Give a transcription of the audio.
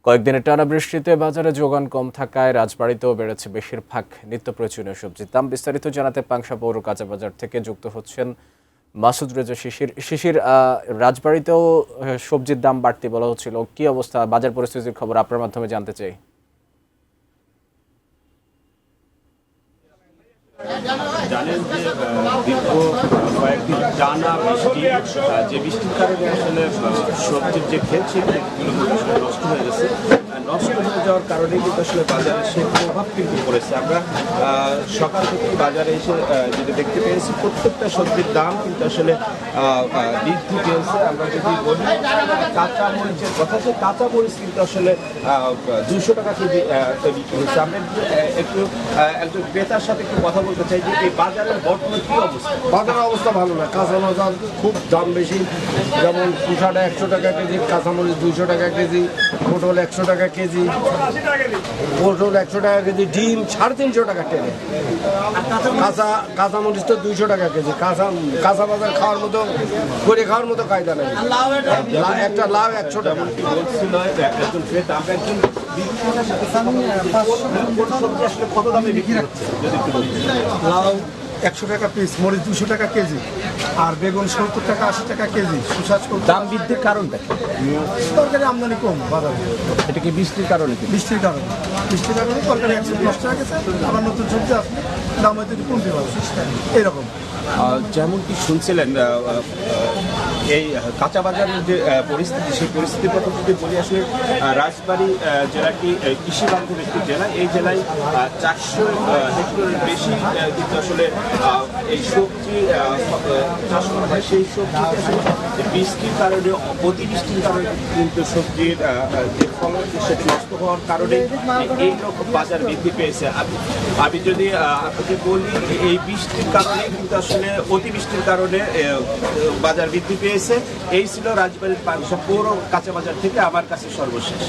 কয়েকদিনের টানা বৃষ্টিতে বাজারে যোগান কম থাকায় রাজবাড়ীতেও বেড়েছে বেশিরভাগ নিত্য প্রয়োজনীয় সবজির দাম। বিস্তারিত জানাতে পাংশা পৌর কাঁচাবাজার থেকে যুক্ত হচ্ছেন মাসুদ রেজা শিশির। রাজবাড়ীতেও সবজির দাম বাড়তি বলা হচ্ছিল, কি অবস্থা? বাজার পরিস্থিতির খবর আপনার মাধ্যমে জানতে চাই। জানেন যে দীর্ঘ কয়েকদিন টানা বৃষ্টি, যে বৃষ্টির কারণে আসলে সবজির যে ক্ষেত সেগুলো আসলে নষ্ট হয়ে গেছে। নষ্ট হয়ে যাওয়ার কারণে কিন্তু আসলে বাজারে সে প্রভাব কিন্তু পড়েছে। আমরা সকাল থেকেই বাজারে এসে যেটা দেখতে পেয়েছি, প্রত্যেকটা সবজির দাম কিন্তু আসলে বৃদ্ধি পেয়েছে। আমরা যদি বলি কাঁচা মরিচের কথা, যে কাঁচা মরিচ কিন্তু আসলে 200 টাকা কেজি বিক্রি হচ্ছে। আমরা একটু একজন ক্রেতার সাথে একটু কথা বলতে চাই যে এই বাজারের বর্তমানে কি অবস্থা? বাজারের অবস্থা ভালো না, কাঁচামরিচ খুব দাম বেশি। যেমন কুঠাটা 100 টাকা কেজি, কাঁচামরিচ 200 টাকা কেজি, পটল 100 টাকা কেজি, পটল 100 টাকা কেজি, ডিম 350 টাকা টেনে, কাঁচামরিচ তো 200 টাকা কেজি। কাঁচা বাজার খাওয়ার মতো, করে খাওয়ার মতো কায়দা নেই। একটা লাউ 100 টাকা বলছিল একজন ক্রেতা। আমরা একজন কত দামে বিক্রি হচ্ছে যদি একটু বলতে? লাউ 100 টাকা পিস, মরিচ 200 টাকা কেজি, আর বেগুন 70 টাকা 80 টাকা কেজি। সুসাজ দাম বৃদ্ধির কারণটা কি? তরকারি আমদানি কম বাজারে, এটা কি বৃষ্টির কারণে? বৃষ্টির কারণে তরকারি একসাথে নষ্ট হয়ে গেছে। আবার নতুন সবজি আসলে দাম হয়তো একটু কমতে পারে, এইরকম। যেমন কি শুনছিলেন এই কাঁচা বাজারের যে পরিস্থিতি, সেই পরিস্থিতির কথা যদি বলি, আসলে রাজবাড়ী জেলাটি কৃষি বান্ধব একটি জেলা। এই জেলায় 400 হেক্টরের বেশি কিন্তু আসলে এই সবজি চাষ করা হয়। সেই সবজিতে আসলে বৃষ্টির কারণে, অতিবৃষ্টির কারণে কিন্তু সবজির যে ফলন সেটি নষ্ট হওয়ার কারণে এই রকম বাজার বৃদ্ধি পেয়েছে। আমি যদি আপনাকে বলি, এই বৃষ্টির কারণে কিন্তু আসলে অতিবৃষ্টির কারণে বাজার বৃদ্ধি পেয়েছে। এই ছিল রাজবাড়ীর পাংশা পৌর কাঁচা বাজার থেকে আমার কাছে সর্বশেষ।